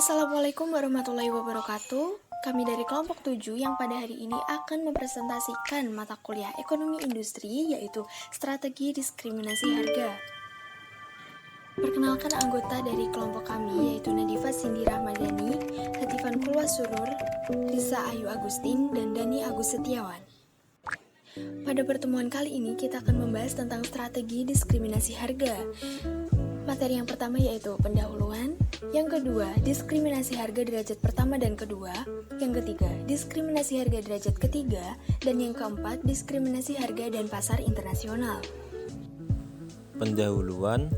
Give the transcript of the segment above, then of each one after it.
Assalamualaikum warahmatullahi wabarakatuh. Kami dari kelompok 7 yang pada hari ini akan mempresentasikan mata kuliah ekonomi industri, yaitu strategi diskriminasi harga. Perkenalkan anggota dari kelompok kami, yaitu Nadifa Cindy Rahmadani, Latifan Kulwa Surur, Risa Ayu Agustin, dan Dani Agus Setiawan. Pada pertemuan kali ini kita akan membahas tentang strategi diskriminasi harga. Materi yang pertama yaitu pendahuluan, yang kedua diskriminasi harga derajat pertama dan kedua, yang ketiga diskriminasi harga derajat ketiga, dan yang keempat diskriminasi harga dan pasar internasional. Pendahuluan,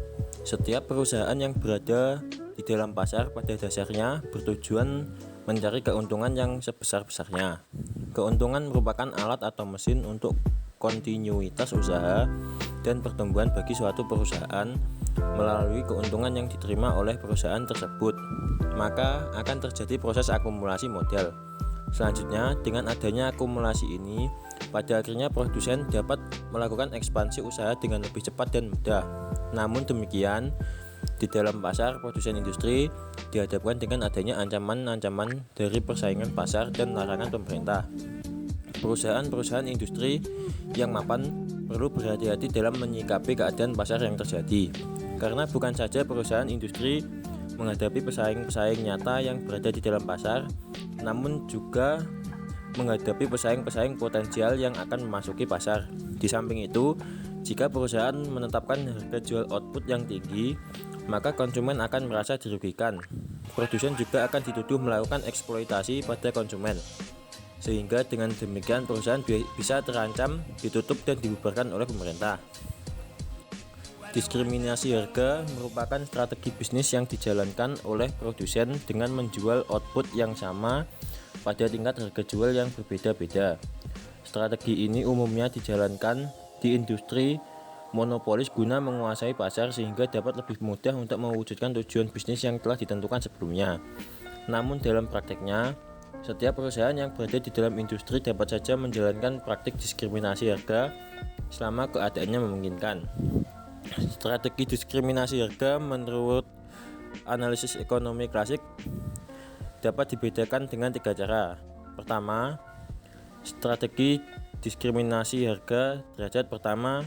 setiap perusahaan yang berada di dalam pasar pada dasarnya bertujuan mencari keuntungan yang sebesar-besarnya. Keuntungan merupakan alat atau mesin untuk kontinuitas usaha dan pertumbuhan bagi suatu perusahaan melalui keuntungan yang diterima oleh perusahaan tersebut. Maka akan terjadi proses akumulasi modal. Selanjutnya, dengan adanya akumulasi ini, pada akhirnya produsen dapat melakukan ekspansi usaha dengan lebih cepat dan mudah. Namun demikian, di dalam pasar produsen industri dihadapkan dengan adanya ancaman-ancaman dari persaingan pasar dan larangan pemerintah. Perusahaan-perusahaan industri yang mapan perlu berhati-hati dalam menyikapi keadaan pasar yang terjadi, karena bukan saja perusahaan industri menghadapi pesaing-pesaing nyata yang berada di dalam pasar, namun juga menghadapi pesaing-pesaing potensial yang akan memasuki pasar. Di samping itu, jika perusahaan menetapkan harga jual output yang tinggi, maka konsumen akan merasa dirugikan. Produsen juga akan dituduh melakukan eksploitasi pada konsumen, sehingga dengan demikian perusahaan bisa terancam ditutup dan dibubarkan oleh pemerintah. Diskriminasi harga merupakan strategi bisnis yang dijalankan oleh produsen dengan menjual output yang sama pada tingkat harga jual yang berbeda-beda. Strategi ini umumnya dijalankan di industri monopolis guna menguasai pasar sehingga dapat lebih mudah untuk mewujudkan tujuan bisnis yang telah ditentukan sebelumnya. Namun dalam prakteknya, setiap perusahaan yang berada di dalam industri dapat saja menjalankan praktik diskriminasi harga selama keadaannya memungkinkan. Strategi diskriminasi harga menurut analisis ekonomi klasik dapat dibedakan dengan 3 cara. Pertama, strategi diskriminasi harga derajat pertama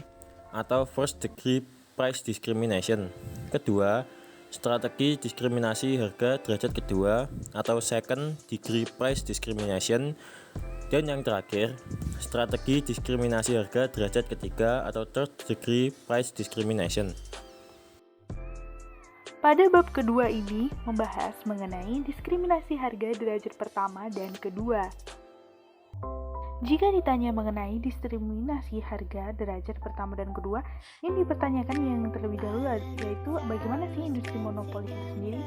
atau first degree price discrimination. Kedua, strategi diskriminasi harga derajat kedua atau second degree price discrimination. Dan yang terakhir, strategi diskriminasi harga derajat ketiga atau third degree price discrimination. Pada bab kedua ini membahas mengenai diskriminasi harga derajat pertama dan kedua. Jika ditanya mengenai diskriminasi harga derajat pertama dan kedua, yang dipertanyakan yang terlebih dahulu yaitu bagaimana sih industri monopolis itu sendiri?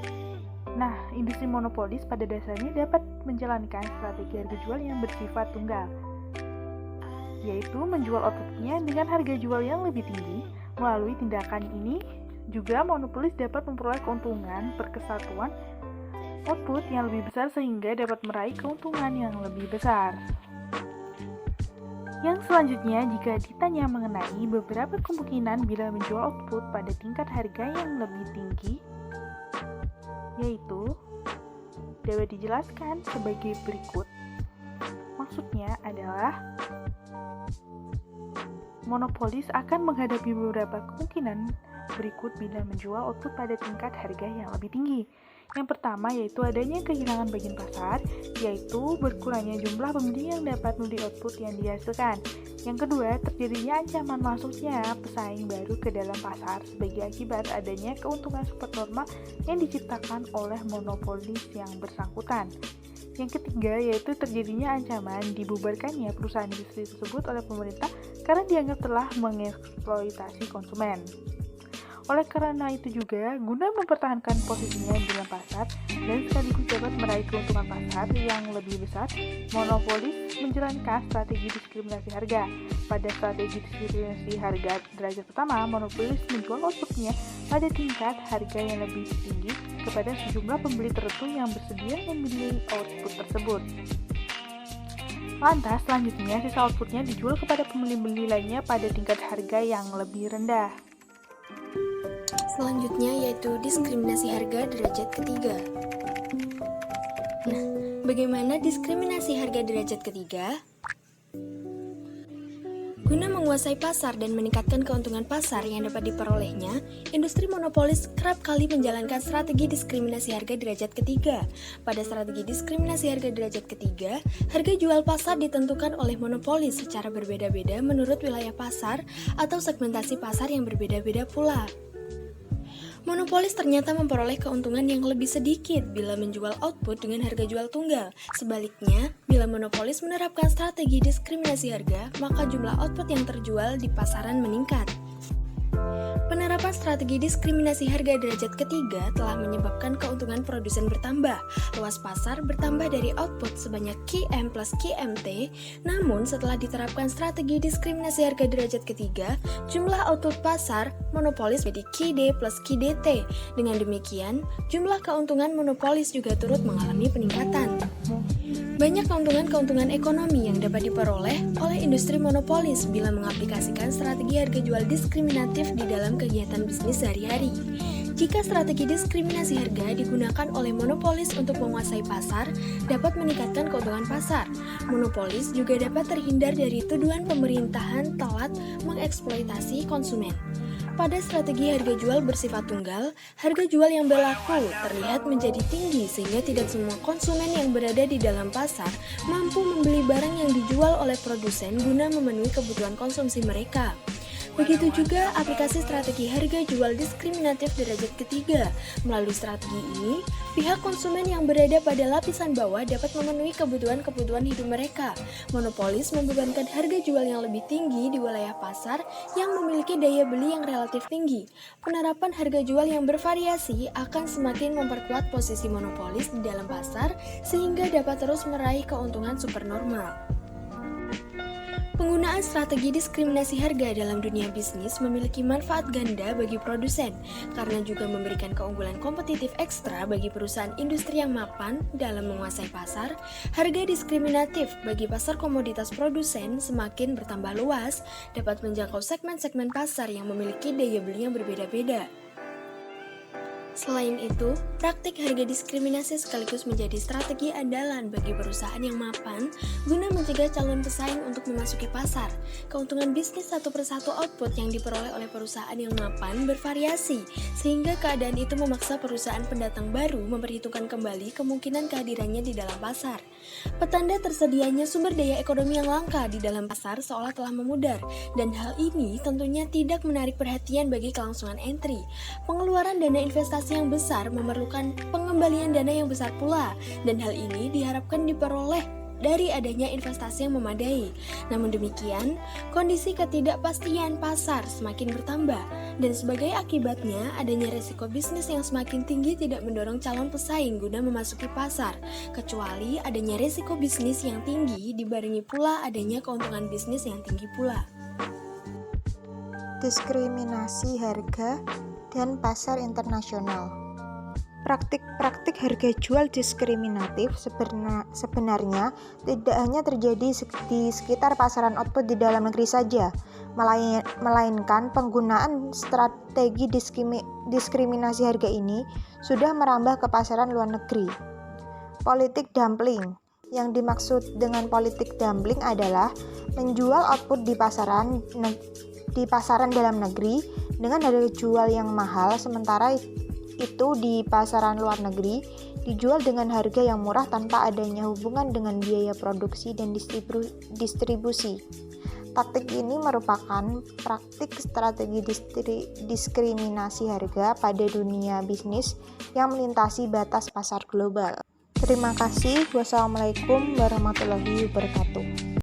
Nah, industri monopolis pada dasarnya dapat menjalankan strategi harga jual yang bersifat tunggal, yaitu menjual outputnya dengan harga jual yang lebih tinggi. Melalui tindakan ini juga monopolis dapat memperoleh keuntungan perkesatuan output yang lebih besar sehingga dapat meraih keuntungan yang lebih besar. Yang selanjutnya, jika ditanya mengenai beberapa kemungkinan bila menjual output pada tingkat harga yang lebih tinggi, yaitu dapat dijelaskan sebagai berikut. Maksudnya adalah monopolis akan menghadapi beberapa kemungkinan berikut bila menjual output pada tingkat harga yang lebih tinggi. Yang pertama yaitu adanya kehilangan bagian pasar, yaitu berkurangnya jumlah pembeli yang dapat membeli output yang dihasilkan. Yang kedua, terjadinya ancaman masuknya pesaing baru ke dalam pasar sebagai akibat adanya keuntungan supernormal yang diciptakan oleh monopolis yang bersangkutan. Yang ketiga yaitu terjadinya ancaman dibubarkannya perusahaan industri tersebut oleh pemerintah karena dianggap telah mengeksploitasi konsumen. Oleh karena itu juga, guna mempertahankan posisinya di dalam pasar dan sekaligus dapat meraih keuntungan pasar yang lebih besar, monopolis menjalankan strategi diskriminasi harga. Pada strategi diskriminasi harga derajat pertama, monopolis menjual outputnya pada tingkat harga yang lebih tinggi kepada sejumlah pembeli tertentu yang bersedia membeli output tersebut. Lantas, selanjutnya sisa outputnya dijual kepada pembeli-pembeli lainnya pada tingkat harga yang lebih rendah. Selanjutnya yaitu diskriminasi harga derajat ketiga. Nah, bagaimana diskriminasi harga derajat ketiga? Guna menguasai pasar dan meningkatkan keuntungan pasar yang dapat diperolehnya, industri monopolis kerap kali menjalankan strategi diskriminasi harga derajat ketiga. Pada strategi diskriminasi harga derajat ketiga, harga jual pasar ditentukan oleh monopolis secara berbeda-beda menurut wilayah pasar atau segmentasi pasar yang berbeda-beda pula. Monopolis ternyata memperoleh keuntungan yang lebih sedikit bila menjual output dengan harga jual tunggal. Sebaliknya, bila monopolis menerapkan strategi diskriminasi harga, maka jumlah output yang terjual di pasaran meningkat. Penerapan strategi diskriminasi harga derajat ketiga telah menyebabkan keuntungan produsen bertambah. Luas pasar bertambah dari output sebanyak QM plus QMT, namun setelah diterapkan strategi diskriminasi harga derajat ketiga, jumlah output pasar monopolis menjadi QD plus QDT. Dengan demikian, jumlah keuntungan monopolis juga turut mengalami peningkatan. Banyak keuntungan-keuntungan ekonomi yang dapat diperoleh oleh industri monopolis bila mengaplikasikan strategi harga jual diskriminatif di dalam kegiatan bisnis sehari-hari. Jika strategi diskriminasi harga digunakan oleh monopolis untuk menguasai pasar, dapat meningkatkan keuntungan pasar. Monopolis juga dapat terhindar dari tuduhan pemerintahan telat mengeksploitasi konsumen. Pada strategi harga jual bersifat tunggal, harga jual yang berlaku terlihat menjadi tinggi sehingga tidak semua konsumen yang berada di dalam pasar mampu membeli barang yang dijual oleh produsen guna memenuhi kebutuhan konsumsi mereka. Begitu juga aplikasi strategi harga jual diskriminatif derajat ketiga. Melalui strategi ini, pihak konsumen yang berada pada lapisan bawah dapat memenuhi kebutuhan-kebutuhan hidup mereka. Monopolis membebankan harga jual yang lebih tinggi di wilayah pasar yang memiliki daya beli yang relatif tinggi. Penerapan harga jual yang bervariasi akan semakin memperkuat posisi monopolis di dalam pasar sehingga dapat terus meraih keuntungan supernormal. Penggunaan strategi diskriminasi harga dalam dunia bisnis memiliki manfaat ganda bagi produsen, karena juga memberikan keunggulan kompetitif ekstra bagi perusahaan industri yang mapan dalam menguasai pasar. Harga diskriminatif bagi pasar komoditas produsen semakin bertambah luas, dapat menjangkau segmen-segmen pasar yang memiliki daya beli yang berbeda-beda. Selain itu, praktik harga diskriminasi sekaligus menjadi strategi andalan bagi perusahaan yang mapan guna mencegah calon pesaing untuk memasuki pasar. Keuntungan bisnis satu persatu output yang diperoleh oleh perusahaan yang mapan bervariasi, sehingga keadaan itu memaksa perusahaan pendatang baru memperhitungkan kembali kemungkinan kehadirannya di dalam pasar. Petanda tersedianya sumber daya ekonomi yang langka di dalam pasar seolah telah memudar, dan hal ini tentunya tidak menarik perhatian bagi kelangsungan entry. Pengeluaran dana investasi yang besar memerlukan pengembalian dana yang besar pula, dan hal ini diharapkan diperoleh dari adanya investasi yang memadai. Namun demikian, kondisi ketidakpastian pasar semakin bertambah, dan sebagai akibatnya adanya resiko bisnis yang semakin tinggi tidak mendorong calon pesaing guna memasuki pasar, kecuali adanya resiko bisnis yang tinggi dibarengi pula adanya keuntungan bisnis yang tinggi pula. Diskriminasi harga dan pasar internasional. Praktik-praktik harga jual diskriminatif sebenarnya tidak hanya terjadi di sekitar pasaran output di dalam negeri saja, melainkan penggunaan strategi diskriminasi harga ini sudah merambah ke pasaran luar negeri. Politik dumping. Yang dimaksud dengan politik dumping adalah menjual output di pasaran dalam negeri dengan harga jual yang mahal, sementara itu di pasaran luar negeri dijual dengan harga yang murah tanpa adanya hubungan dengan biaya produksi dan distribusi. Taktik ini merupakan praktik strategi diskriminasi harga pada dunia bisnis yang melintasi batas pasar global. Terima kasih. Wassalamualaikum warahmatullahi wabarakatuh.